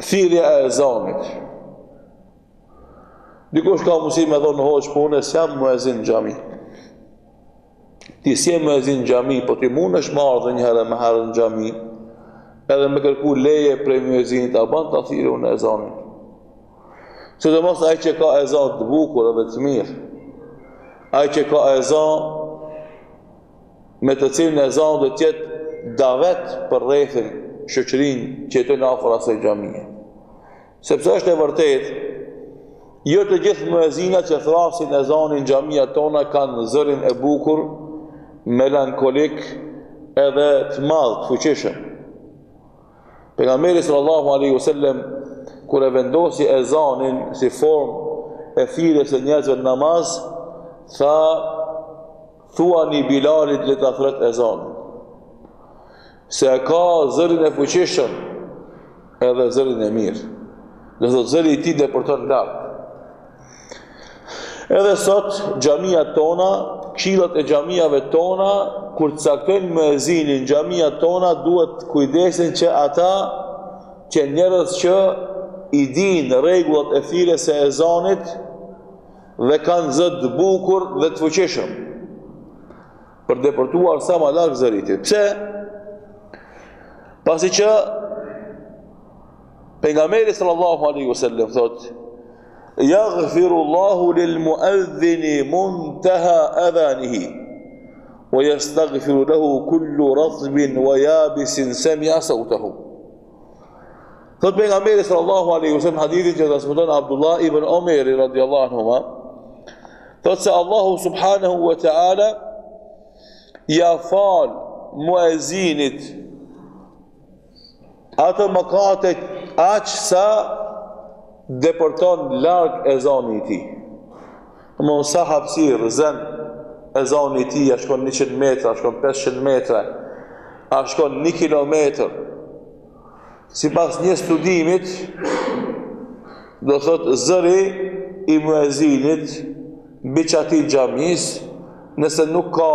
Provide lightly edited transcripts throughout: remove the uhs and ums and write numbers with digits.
thirrja e ezanit. Dikush ka mundësi me thonë hoq, po unë s'jam muezin në xhami. Ti s'je muezin në xhami, po ti mundesh me ardhur një herë me herë në xhami, edhe me kërku leje prej muezinit, a ban ta thirrën e ezanit. Sidomos ai që ka ezan të bukur edhe të mirë, ai që ka ezan me të cilin ezan do të jetë davet për rrethin shoqërinë që jeton afër asaj xhamie. Sepse është e vërtetë, jo të gjithë muezinat që thrasin ezanin në xhamiat tona kanë zërin e bukur, melankolik edhe të madh, të fuqishëm. Pejgamberi sallallahu alaihi wasallam kur e vendosi ezanin si formë e thirrjes së njerëzve në namaz, tha: thuani Bilalit le ta thret ezanin. Se ka zërin e fuqishëm edhe zërin e mirë. Do thotë zëri i tij depërton lart. Edhe sot xhamiat tona, këshillat e xhamiave tona, kur caktojnë muezinin xhamiat tona, duhet kujdesin që ata që njerëz që i dinë rregullat e thirrjes së ezanit dhe kanë zë të bukur dhe të fuqishëm për depërtuar sa më larg zëritit. Pse? Pasi që pejgamberi sallallahu alaihi wasallam thotë: yaghfirullahu lil muadhdhini muntaha adhanihi wa yastaghfiru lahu kullu ratbin wa yabisin sami'a sawtahu. Thotë pejgamberi sallallahu alaihi wasallam, hadithin që transmeton Abdullah ibn Omeri radhiyallahu anhuma, thotë se Allahu subhanahu wa ta'ala ja fal muezinit ato mëkate aq sa depërton larg ezani i tij. Më sa hapësirë zën ezani i tij, a shkon 100 metra, a shkon 500 metra, a shkon 1 kilometër. Sipas një studimit, do thot zëri i muezinit mbi çati xhamis, nëse nuk ka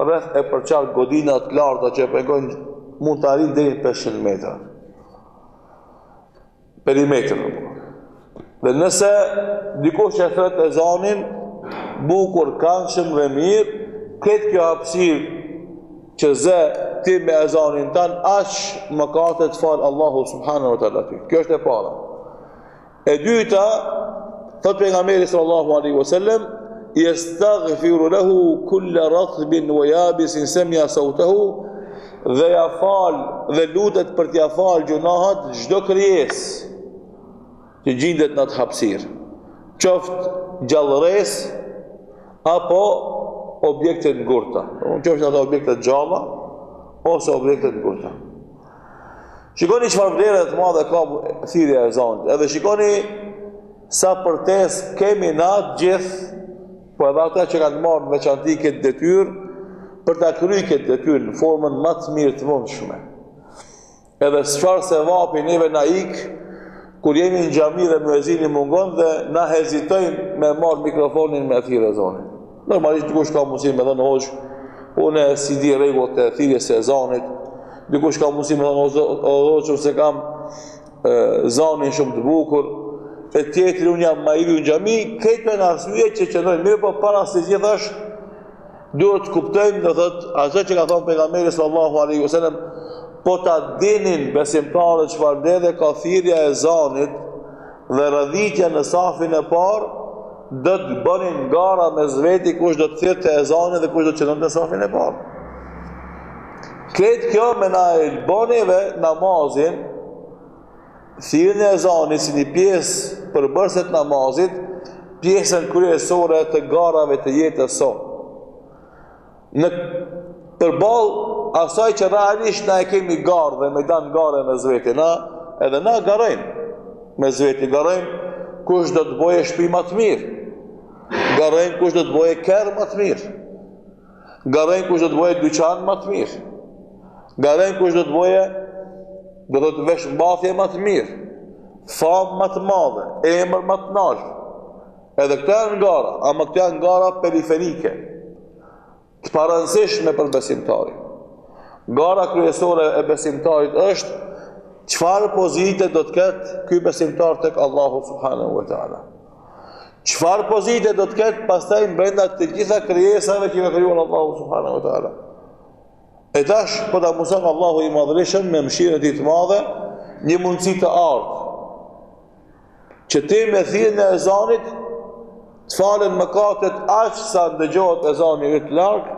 rreth e përqark godina të larta që pengojnë, mund të arrijë deri 500 metra. Perimetër. Dhe nëse dikush që thret ezanin bukur, këndshëm dhe mirë, këtë kjo hapësirë që zë ti me ezanin tanë, aq mëkate të falë Allahu subhanahu wa ta'ala ty. Kjo është e para. E dyta, thot pejgamberi sallallahu alaihi wasallam: yastaghfiru lahu kulla ratbin wa yabisin sami'a sawtahu, dhe ja fal dhe lutet për t'ja fal gjunahat çdo krijesë që gjendet në atë hapësirë, qoftë gjallëres apo objekte ngurta, qoftë ato objekte gjalla ose objekte ngurta. Shikoni çfarë vlere të madhe ka thirrja e ezanit, edhe shikoni sa përtesë kemi na gjithë, po edhe ata që kanë marrë në veçanti këtë detyrë për ta kryer këtë detyrë në formën më të mirë të mundshme. Edhe çfarë se vapi neve na ik kur jemi në xhami dhe muezini mungon dhe na hezitojmë me marrë mikrofonin me thirrje ezanin. Normalisht dikush ka mundësi me thënë hoxh, unë si di rregullat e thirrjes së ezanit, dikush ka mundësi me thënë hoxh se kam zanin shumë të bukur, e tjetri unë jam ma i në xhami, këtë në arsye që qëndrojnë mirë, po para se gjithash duhet të kuptojmë, do thotë, ato që ka thonë pejgamberi sallallahu alaihi wasallam, po ta dinin besimtarët çfarë ndedhe ka thirrja e ezanit dhe rëdhitja në safin e parë, do të bënin gara me zveti kush do të thirrte ezanin dhe kush do të qëndronte në safin e parë. Këtë kjo me na e bënive namazin, thirrjen e ezanit si një pjesë përbërëse të namazit, pjesën kryesore të garave të jetës sonë. Në përballë asaj që realisht na e kemi garë dhe me dan gare me zveti, edhe na garojmë me zveti, garojmë kush do të boje shtëpi më të mirë, garojmë kush do të boje kerr më të mirë, garojmë kush do të boje dyqan më të mirë, garojmë kush do të boje, do të vesh mbathje më të mirë, famë më të madhe, emër më të lartë. Edhe këto janë gara, ama këto janë gara periferike, të parëndësishme për besimtarin. Gara kryesore e besimtarit është çfarë pozite do të ketë ky besimtar tek Allahu subhanahu wa taala. Çfarë pozite do të ketë pastaj brenda të gjitha krijesave që ka krijuar Allahu subhanahu wa taala. E tash po ta mëson Allahu i madhërisëm me mëshirën e tij të madhe një mundësi të ardhë që ti me thirrjen e ezanit të falen mëkatet aq sa ndëgjohet ezani i të larg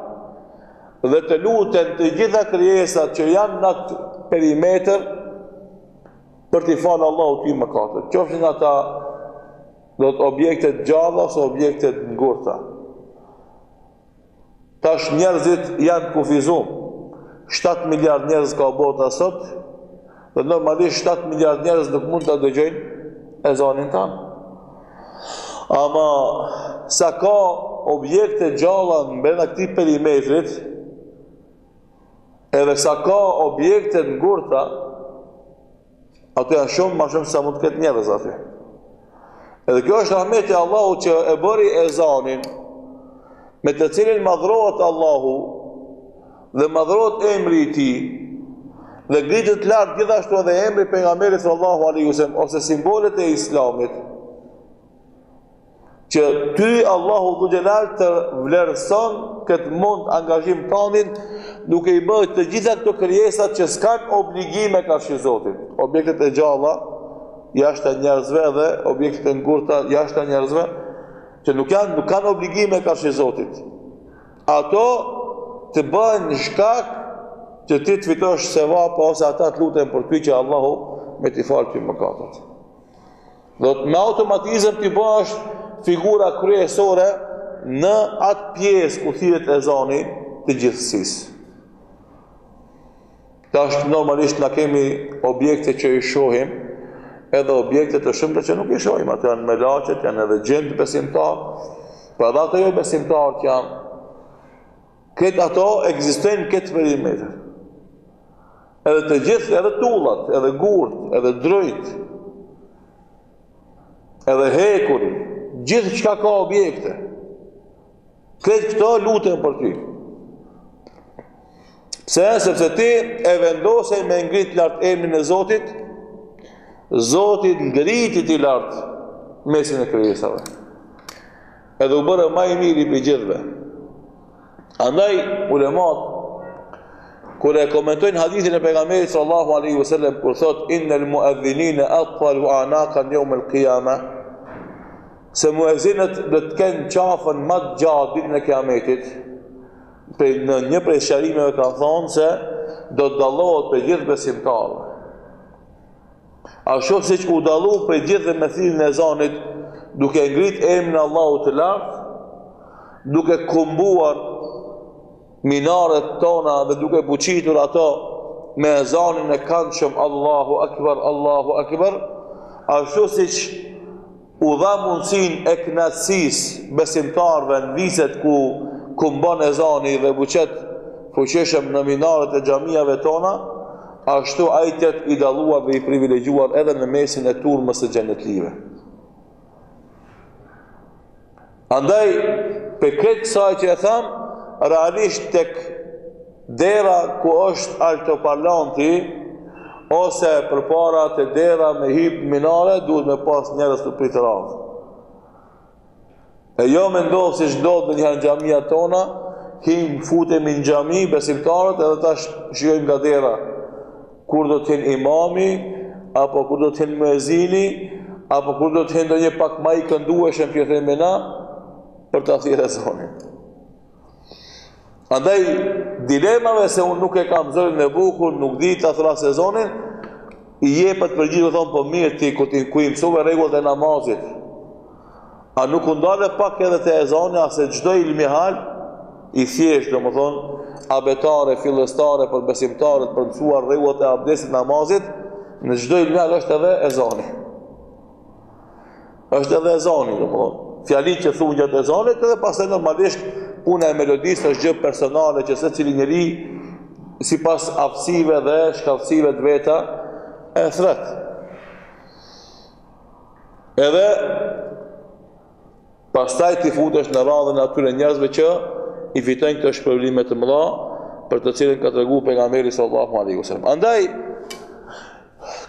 dhe të luten të gjitha krijesat që janë në atë perimetër për t'i falë Allahu ty mëkatet. Qofshin ata do të objektet gjalla ose objektet ngurta. Tash njerëzit janë kufizuar. 7 miliard njerëz ka bota sot dhe normalisht 7 miliard njerëz nuk mund të dëgjojnë ezanin tanë. Ama sa ka objekte gjalla në brenda këtij perimetrit, edhe sa ka objekte ngurta, ato janë shumë më shumë sa mund të ketë njerëz aty. Edhe kjo është rahmeti i Allahut që e bëri ezanin me të cilin madhrohet Allahu dhe madhrohet emri i tij dhe ngritet lart gjithashtu edhe emri i pejgamberit sallallahu alaihi wasallam ose simbolet e Islamit që ty Allahu dhu xhelal të vlerëson këtë mund angazhim tonin duke i bërë të gjitha këto krijesat që s'kan obligime karshi Zotit. Objektet e gjalla jashtë njerëzve dhe objektet e ngurta jashtë njerëzve që nuk kanë obligime karshi Zotit. Ato të bëjnë shkak që ti të fitosh sevap ose ata të luten për ty që Allahu me t'i falë ty mëkatet. Do të me automatizëm t'i bësh figura kryesore në atë pjesë ku thirret ezani të gjithësisë. Tash normalisht na kemi objekte që i shohim, edhe objekte të shumta që nuk i shohim, ato janë melaqet, janë edhe gjend besimtar, por edhe ato jo besimtar që janë. Këtë ato ekzistojnë këtë perimetër. Edhe të gjithë, edhe tullat, edhe gurt, edhe drojt, edhe hekuri, gjithë çka ka objekte. Këtë këto luten për ty. Pse? Sepse ti e vendose me ngrit lart emrin e Zotit, Zoti ngritit i lart mesin e krijesave. Edhe u bëre më i miri për gjithëve. Andaj ulemat kur e komentojnë hadithin e pejgamberit sallallahu alaihi wasallam kur thot innal muadhdhinina atwalu anaqan yawm al-qiyamah, se muezzinët do të kenë qafën më të gjatë ditën e Kiametit. Në një prej sqarimeve ka thonë se do të dallohet për gjithë besimtarë. Ashtu siç u dallu për gjithë me thirrjen e ezanit, duke ngrit emrin e Allahut të lartë, duke kumbuar minaret tona dhe duke buqitur ato me ezanin e këndshëm Allahu Akbar, Allahu Akbar, ashtu siç u dha mundësinë e kënaqësisë besimtarëve në viset ku mban ezani dhe buqet fuqishëm në minaret e xhamiave tona, ashtu ai të i dalluar dhe i privilegjuar edhe në mesin e turmës së xhenetlive. Andaj, për këtë kësaj që e tham, realisht tek dera ku është altoparlanti ose përpara të dera me hip minare duhet me pas njerëz të pritë radhë. E jo me ndodhë si ndodhë në njëherë xhamia tona, him futemi në xhami besimtarët edhe tash shijojmë nga dera kur do të jenë imami, apo kur do të jenë muezini, apo kur do të jenë ndonjë pak më i këndueshëm që themi na për ta thirrë ezanin. Andaj dilemave se unë nuk e kam zërin e bukur, nuk di ta thras ezanin, i jepet përgjigje thonë po mirë ti ku i mësove rregullat e namazit. A nuk u ndale pak edhe te ezani, ase çdo ilmihal i thjesht, domethënë abetare, fillestare për besimtarët për mësuar rregullat e abdesit namazit, në çdo ilmihal është edhe ezani. Është edhe ezani, domethënë. Fjalitë që thunë gjatë ezanit edhe pastaj normalisht puna e melodisë është gjë personale që secili njeri sipas aftësive dhe shkallësive të veta e thret. Edhe pastaj ti futesh në radhën e atyre njerëzve që i fitojnë këto shpërblime të mëdha për të cilën ka treguar pejgamberi sallallahu alaihi wasallam. Andaj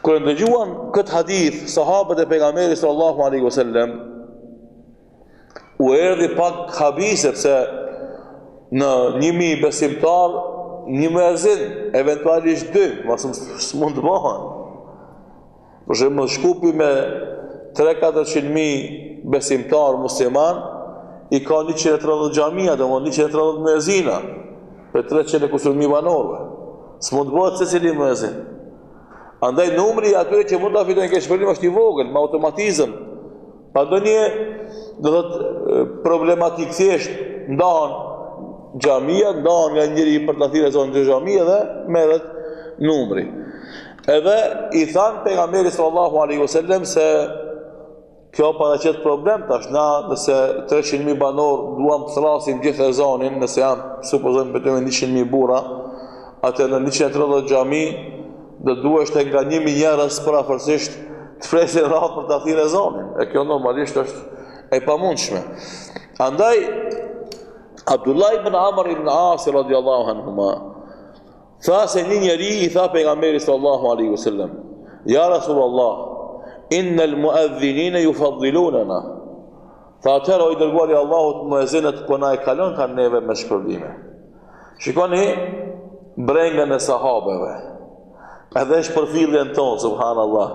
Kur ndëgjuan këtë hadith, sahabët e pejgamberit sallallahu alaihi wasallam u erdhi pak habi, sepse në 1000 besimtar, një muezin, eventualisht 2, mos mund të bëhen. Për shembull, Shkupi me 3-400.000 besimtar musliman, i ka 130 xhamia, domthonë 130 muezina për 300.000 banorëve. S'mund të bëhet secili muezin. Andaj numri i atyre që mund ta fitojnë këtë shpërblim është i vogël, me automatizëm. Pa ndonjë, do thotë, problematik thjesht ndahen xhamia, ndahen nga njëri për ta thirrë zonë xhamia dhe merret numri. Edhe i than pejgamberit sallallahu alaihi wasallam se kjo paraqet problem tash, na nëse 300.000 banor duam të thrasim gjithë ezanin, nëse janë supozojmë betejme 100.000 burra, atë në 130 xhami do duhesh të nga 1.000 njerëz parafërsisht të fresin rreth për ta thirrë ezanin. E kjo normalisht është e pamundshme. Andaj Abdullah ibn Amr ibn As radhiyallahu anhuma tha se një njeri i tha pejgamberit sallallahu alaihi wasallam: "Ya Rasulullah, innal muadhdhinina yufaddilunana." Tha atëherë i dërguari i Allahut, muezinët po na e kalon kanë neve me shpërblime. Shikoni brengën e sahabeve. Edhe shpërfilljen tonë, subhanallah.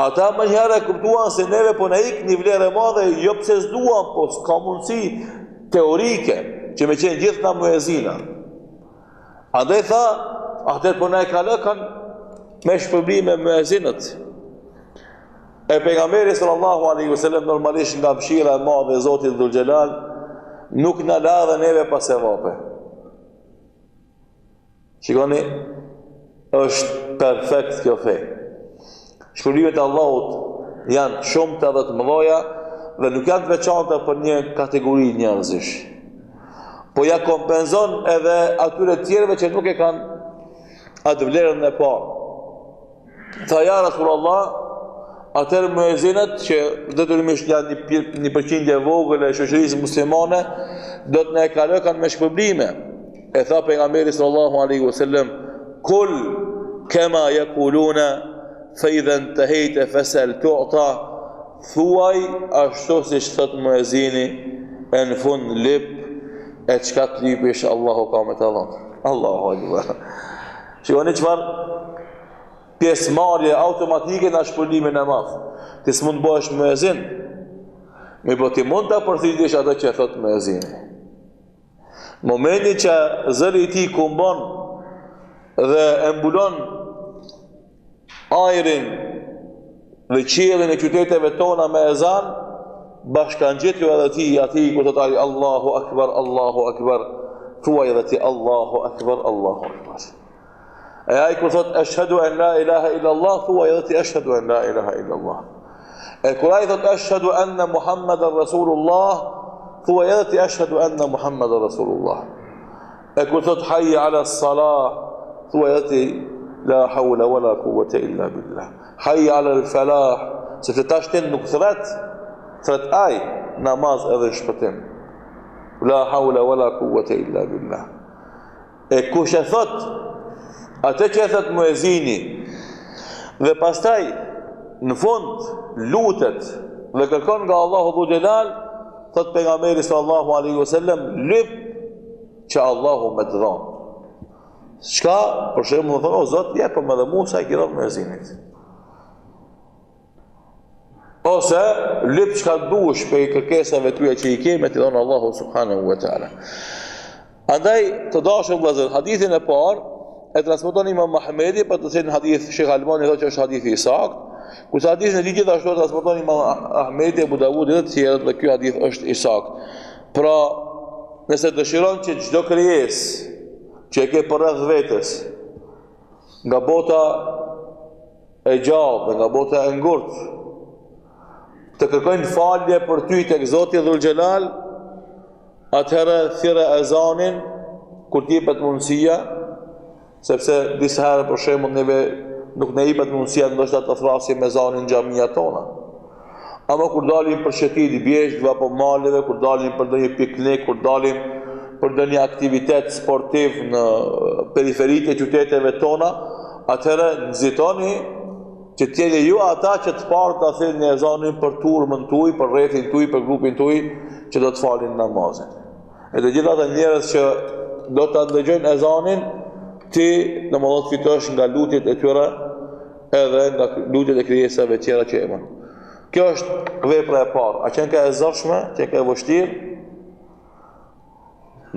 Ata më njëherë kuptuan se neve po na ik një vlerë e madhe, jo pse s'duan, po s'ka mundësi teorike që me qenë gjithë na muezina. Andaj tha, atër po na e kalë kanë me shpërblime muezinët. E pejgamberi sallallahu alaihi wasallam normalisht nga mëshira e madhe e Zotit Dhul Xhelal nuk na la dhe neve pas sevape. Shikoni, është perfekt kjo fe. Shpërblimet e Allahut janë shumëta dhe të mëdha dhe nuk janë të veçanta për një kategori njerëzish. Po ja kompenzon edhe atyre tjerëve që nuk e kanë atë vlerën e parë. Tha ja Rasulullah, atëherë muezinët që detyrimisht janë një përqindje e vogël e shoqërisë muslimane, do të na e kalojnë kanë me shpërblime. E tha pejgamberi sallallahu alaihi wasallam: "Kul kama yaquluna fa idha intahayta fasal tu'ta." Thuaj ashtu siç thot muezini, e në fund lip e çka të lipish Allahu ka me të dhënë. Allahu akbar. Shikoni çfarë pjesëmarrje automatike në shpërblimin e madh. Ti s'mund të bëhesh muezin, po ti mund ta përthitësh atë që thot muezini. Momenti që zëri i tij kumbon dhe e mbulon ajrin dhe qiellin e qyteteve tona me ezan, bashkangjitju edhe ti ati ku të taj Allahu Akbar, Allahu Akbar, thuaj edhe ti Allahu Akbar, Allahu Akbar. E ai ku thot ashhadu an la ilaha illa Allah, thuaj edhe ti ashhadu an la ilaha illa Allah. E kur ai thot ashhadu anna Muhammadan Rasulullah, thuaj edhe ti ashhadu anna Muhammadan Rasulullah. E kur thot hayya ala salah, thuaj edhe ti la hawla wala quwwata illa billah. Hayya ala al-falah, se të tashtin nuk thret ai namaz edhe shpëtim. La hawla wala quwwata illa billah. E kush e thot atë që e thot muezini dhe pastaj në fund lutet dhe kërkon nga Allahu Dhul Xhelal, thot pejgamberi sallallahu alaihi wasallam, lyp që Allahu më të dhon. Çka, për shembull, thonë o Zot, jepëm edhe Musa i kiron muezinit. Ose lyp çka duhesh për kërkesave tuaja që i kemi të dhon Allahu subhanahu wa taala. Andaj të dashur vëllezër, hadithin e parë e transmeton Imam Muhamedi, për të cilin hadith Sheikh Albani thotë që është hadith i saktë, kurse hadithin e gjithashtu e transmeton Imam Ahmedi, Abu Davudi dhe të tjerët, dhe ky hadith është i saktë. Pra, nëse dëshiron që çdo krijesë që e ke përreth vetes, nga bota e gjallë dhe nga bota e ngurtë, të kërkojnë falje për ty tek Zoti Dhul Xhelal, atëherë thirrë ezanin kur t'i jepet mundësia, sepse disa herë për shembull neve nuk na jepet mundësia ndoshta të thrasim ezanin në xhamia tona. Ama kur dalim për shëtitje bjeshtëve apo maleve, kur dalim për ndonjë piknik, kur dalim për ndonjë aktivitet sportiv në periferitë e qyteteve tona, atëherë nxitoni që t'jeni ju ata që të parë të thirrni ezanin për turmën tuaj, për rrethin tuaj, për grupin tuaj që do të falin namazin. E të gjitha ata njerëz që do të ndëgjojnë ezanin, ti domosdoshmë fitosh nga lutjet e tyre edhe nga lutjet e krijesave tjera që emën. Kjo është vepra e parë. A qenë ka e zorshme, që ka e vështirë?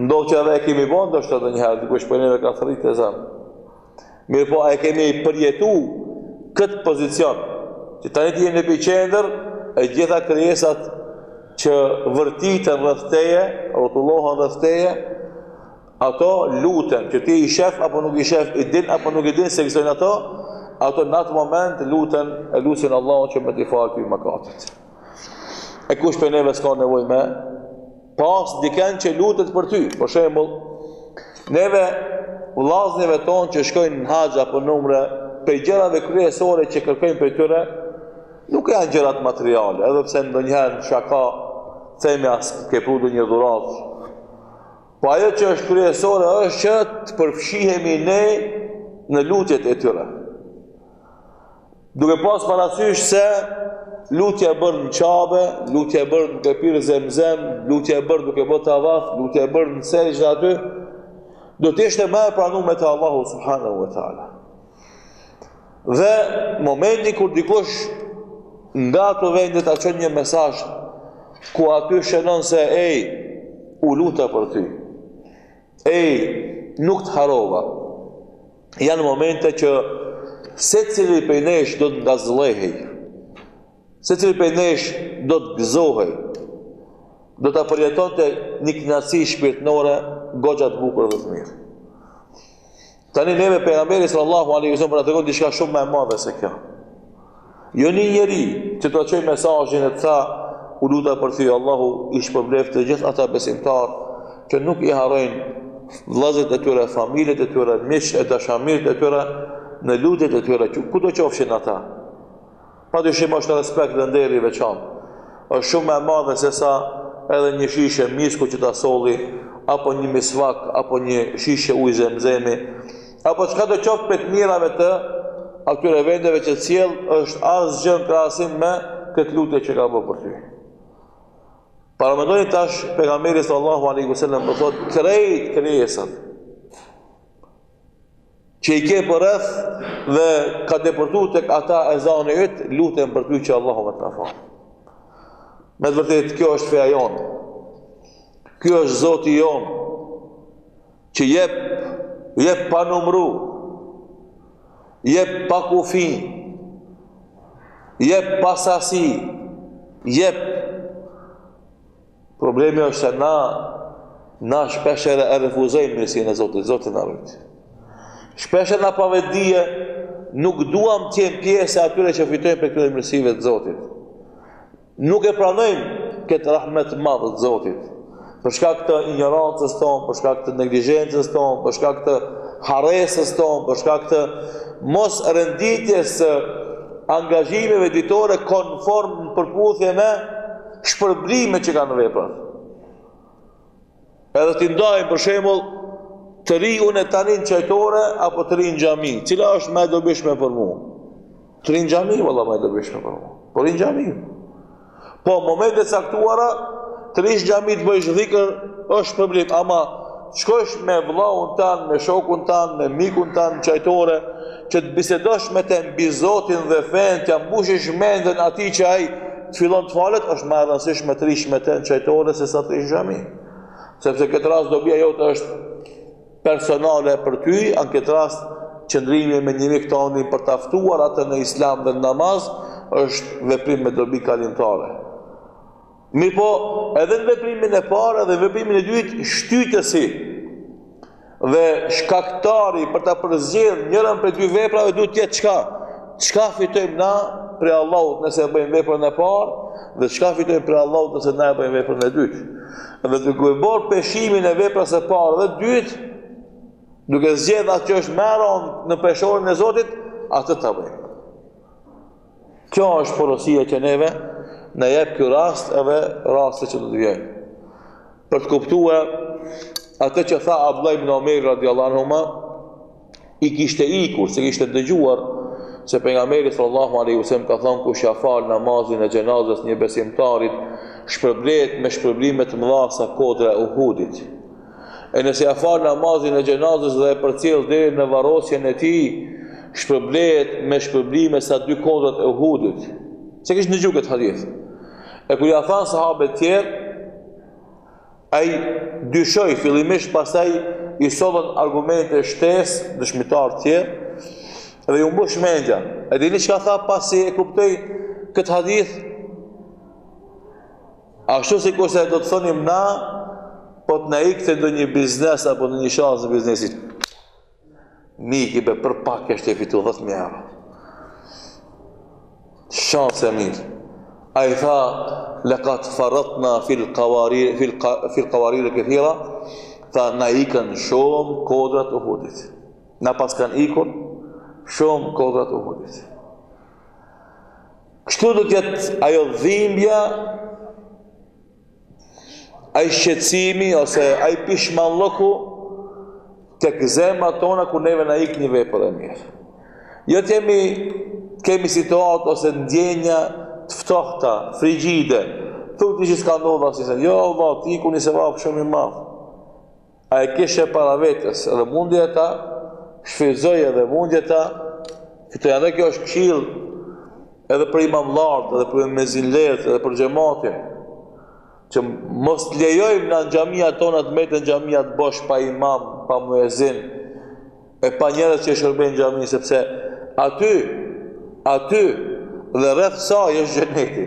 Ndodhë që edhe e kemi bon, do shtë edhe njëherë, dikush për njëve ka thërit e zanë. Mirë po, a e kemi përjetu këtë pozicion, që tani ti jemi në epicendër e gjitha krijesat që vërtitën rreth teje, rrotullohen rreth teje, ato luten, që ti i shef apo nuk i shef, i din apo nuk i din se ekzistojnë ato në atë moment luten e lutin Allahun që me t'i falë ty mëkatet. E kush për neve s'ka nevojë me pas diken që lutet për ty. Për shembull, neve vllaznive tonë që shkojnë në haxh apo në umre, për gjërave kryesore që kërkojnë për tyre, nuk janë gjërat materiale, edhe pse ndonjëherë në shaka themi as ke prudu një dhuratë. Po ajo që është kryesore është që të përfshihemi ne në lutjet e tyre. Duke pas parasysh se lutja e bërë në Qabe, lutja e bërë duke pirë Zemzem, lutja e bërë duke bërë tavaf, lutja e bërë në sejdë aty, do të ishte më e pranuar te Allahu subhanahu wa taala. Dhe momenti kur dikush nga ato vende ta çon një mesazh ku aty shënon se u luta për ty. Nuk të harova. Janë momente që secili prej nesh do të ngazëllehej. Secili prej nesh do të gëzohej. Do ta përjetonte një kënaqësi shpirtërore goxha të bukur dhe të mirë. Tani neve pejgamberi sallallahu alaihi wasallam na tregon diçka shumë më e madhe se kjo. Jo një njeri që të çojë mesazhin e të tha u luta për ty, Allahu i shpërbleft të gjithë ata besimtar që nuk i harrojnë vëllezërit e tyre, familjet e tyre, miqtë e dashamirët e tyre në lutjet e tyre, kudo qofshin ata. Padyshim është respekt dhe nder i veçantë. Është shumë më e madhe se sa edhe një shishe misku që ta solli, apo një misvak, apo një shishe ujë zemzemi, apo çka do qoftë për të mirave të atyre vendeve që sjell, është asgjë në krahasim me këtë lutje që ka bërë për ty. Paramendoni tash pejgamberi sallallahu alaihi wasallam do thotë krejt krijesat që i ke për rreth dhe ka depërtuar tek ata ezani yt, lutem për ty që Allahu më të falë. Me të vërtetë kjo është feja jonë. Ky është Zoti jonë që jep pa numru, jep pa kufi, jep pa sasi, jep. Problemi është se na shpeshere e refuzojmë mirësinë e Zotit, Zoti na rujt. Shpeshe na pa vetdije nuk duam të jem pjesë e atyre që fitojnë për këtyre mirësive të Zotit. Nuk e pranojmë këtë rahmet të madh të Zotit. Për shkak të ignorancës tonë, për shkak të neglizhencës tonë, për shkak të harresës tonë, për shkak të mos renditjes së angazhimeve ditore konform në përputhje me shpërblimet që kanë veprat. Edhe t'i ndajmë për shembull të ri unë tani në qajtore apo të ri në xhami, cila është më e dobishme për mua? Të ri në xhami valla më e dobishme për mua. Po ri në xhami. Po momente caktuara të rish xhami të bëjsh dhikr është problem, ama shkosh me vllaun tan, me shokun tan, me mikun tan në qajtore, që të bisedosh me të mbi Zotin dhe fen, t'ja mbushish mendën atij që ai të fillon të falet, është më e rëndësishme të rish me të në qajtore se sa të rish në xhami. Sepse këtë rast dobia jote është personale për ty, në këtë rast qëndrimi me një mik tonë për ta ftuar atë në islam dhe në namaz është veprim me dobi kalimtare. Mirë po, edhe në veprimin e parë edhe në veprimin e dytë, shtytësi dhe shkaktari për ta përzgjedhur njërin prej dy veprave duhet të jetë çka? Çka fitojmë na prej Allahut nëse bëjmë veprën e parë dhe çka fitojmë prej Allahut nëse na e bëjmë veprën e dytë. Dhe duke bërë peshimin e veprës së parë dhe dytë, duke zgjedhur atë që është më rënd në peshorin e Zotit, atë ta bëjmë. Kjo është porosia që neve në jep kjo rast edhe raste që do të vjejnë. Për të kuptuar atë që tha Abdullah ibn Omer radiallahu anhuma, i kishte ikur, se kishte dëgjuar se pejgamberi sallallahu alaihi wasallam ka thënë kush ja fal namazin e xhenazës një besimtarit shpërblet me shpërblime të mëdha sa kodra e Uhudit. E nëse ja fal namazin e xhenazës dhe e përcjell deri në varrosjen e tij, shpërblet me shpërblime sa 2 kodrat e Uhudit. Se kishte dëgjuar këtë hadith. E kur ja thanë sahabët tjerë, ai dyshoi fillimisht, pastaj i sollën argumente shtesë, dëshmitar tjerë, dhe ju mbush mendja. E dini çka tha pasi e kuptoi këtë hadith? Ashtu si kurse do të thonim na, po të na ikte ndonjë biznes apo në një shans në biznesit. Miki be për pak është e fitu 10.000 euro. Shans e mirë. Ai tha laqad faratna fil qawarir kathira, tha na ikën shumë kodrat e Uhudit. Na pas kanë ikur shumë kodrat e Uhudit. Kështu do të jetë ajo dhimbja, ai shqetësimi ose ai pishmalloku tek zemrat tona kur neve na ik një vepër e mirë. Jo kemi situatë ose ndjenja të ftohta, frigjide. Thuti që s'ka ndodhur asnjë. Jo, Allah, ti ku nisë vap shumë i madh. A e kishe para vetes edhe mundja ta, shfrytëzoj edhe mundja ta, fitoj edhe kjo është këshill edhe për imamlart, edhe për mezinlert, edhe për xhamatin, që mos lejojmë në xhamia tona të meten xhamia të bosh pa imam, pa muezin, e pa njerëz që shërbejnë xhamin, sepse aty dhe rreth saj është xheneti.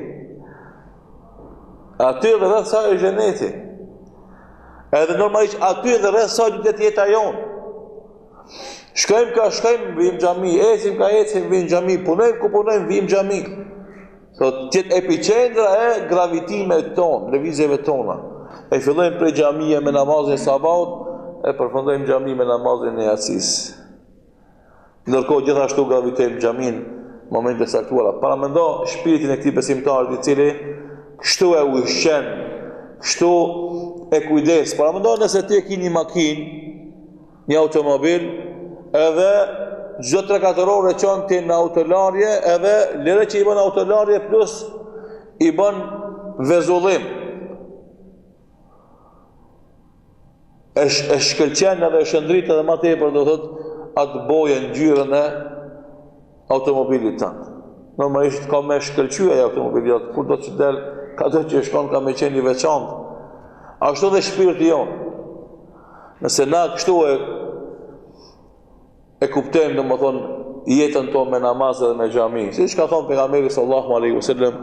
Aty dhe rreth saj është xheneti. Edhe normalisht aty dhe rreth saj duhet të jetë jonë. Shkojmë, vim xhami, ecim, vim xhami, punojmë ku punojmë, vim xhami. Do të jetë epicendra e gravitimet tonë, lëvizjeve tona. E fillojmë prej xhamia me namazin e sabahut, e përfundojmë xhami me namazin e yatsis. Ndërkohë gjithashtu gravitojmë xhamin momente saktuara. Paramendo shpiritin e këtij besimtarit i cili kështu e ushqen, kështu e kujdes. Paramendo nëse ti e ke një makinë, një automobil, edhe çdo 3-4 orë çon ti në autolarje, edhe lere që i bën autolarje plus i bën vezullim. E shkëlqen edhe e shëndrit edhe më tepër do thotë atë bojë ngjyrën e automobilit tanë. Normalisht ka me shkëlqyer ai automobili, kur do të del, ka do që shkon ka me qenë i veçantë. Ashtu dhe shpirti jonë. Nëse na kështu e kuptojmë, domethënë jetën tonë me namaz dhe me xhami. Siç ka thënë pejgamberi sallallahu alaihi wasallam,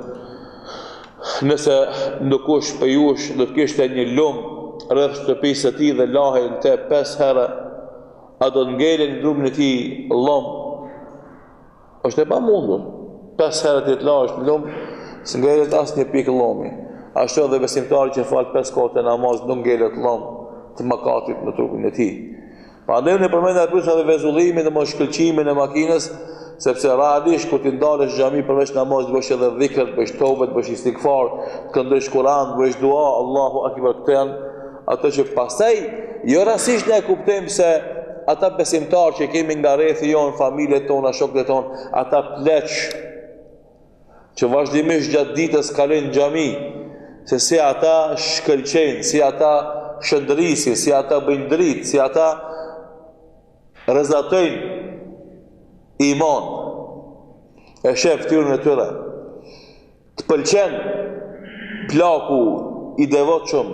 nëse ndokush për jush do të kishte një lum rreth shtëpisë së tij dhe lahej te 5 herë, a do të ngelen drumin e tij lum? Është e pamundur. 5 herë të lash në lum, s'ngelet asnjë pikë llumi. Ashtu edhe besimtari që fal 5 kohë namaz nuk ngelet llum të mëkatit në trupin e tij. Prandaj ne përmendëm atë pjesën e vezullimit dhe mos shkëlqimin e makinës, sepse realisht kur ti ndalesh xhami përveç namazit bësh edhe dhikr, bësh tobe, bësh istighfar, këndosh Kur'an, bësh dua, Allahu akbar, këto janë ato që pastaj jo rastisht ne kuptojmë se ata besimtarë që kemi nga rrethi jonë, familjet tona, shokët tonë, ata pleq që vazhdimisht gjatë ditës kalojnë në xhami, se si ata shkëlqejnë, si ata shëndrisin, si ata bëjnë dritë, si ata rrezatojnë iman. E shef fytyrën e tyre. Të pëlqen plaku i devotshëm,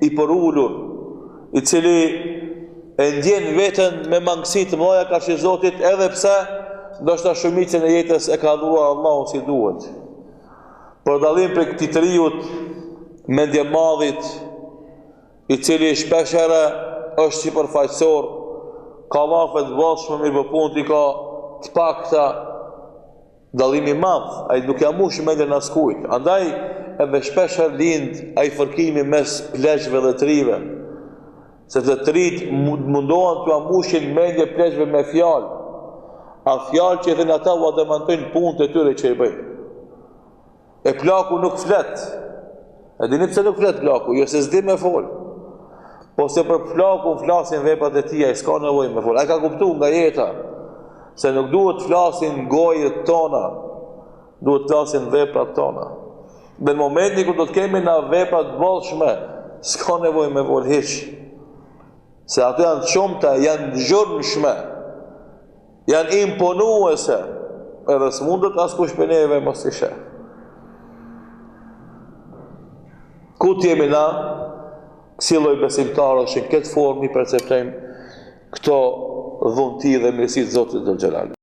i përulur, i cili e ndjen veten me mangësi të mëdha karshi Zotit, edhe pse ndoshta shumicën e jetës e ka dhuar Allahu si duhet. Për dallim prej këtij triut mendjemadhit, i cili shpeshherë është sipërfaqësor, ka llafe të vallshme, mirë po punë i ka të pakta, dallimi i madh, ai nuk ja mush mendjen askujt. Andaj edhe shpeshherë lind ai fërkimi mes pleqve dhe trive. Sepse trit mundohen të ambushin mendje pleqve me fjalë. A fjalë që edhe në ata u demantojnë punët e tyre që i bëjnë. E plaku nuk flet. E dini pse nuk flet plaku? Jo se s'di me fol. Po se për flakun flasin veprat e tij, ai s'ka nevojë me fol. Ai ka kuptuar nga jeta se nuk duhet flasin gojët tona, duhet flasin veprat tona. Dhe në momentin kur do të kemi na vepra të bollshme, s'ka nevojë me fol hiç. Se ato janë të shumta, janë dëgjorshme, janë imponuese, edhe s'mundet askush për neve mos i sheh. Ku t'jemi na, si lloj besimtarësh që në këtë formë i perceptojmë këto dhunti dhe mirësitë të Zotit Dhul Xhelal.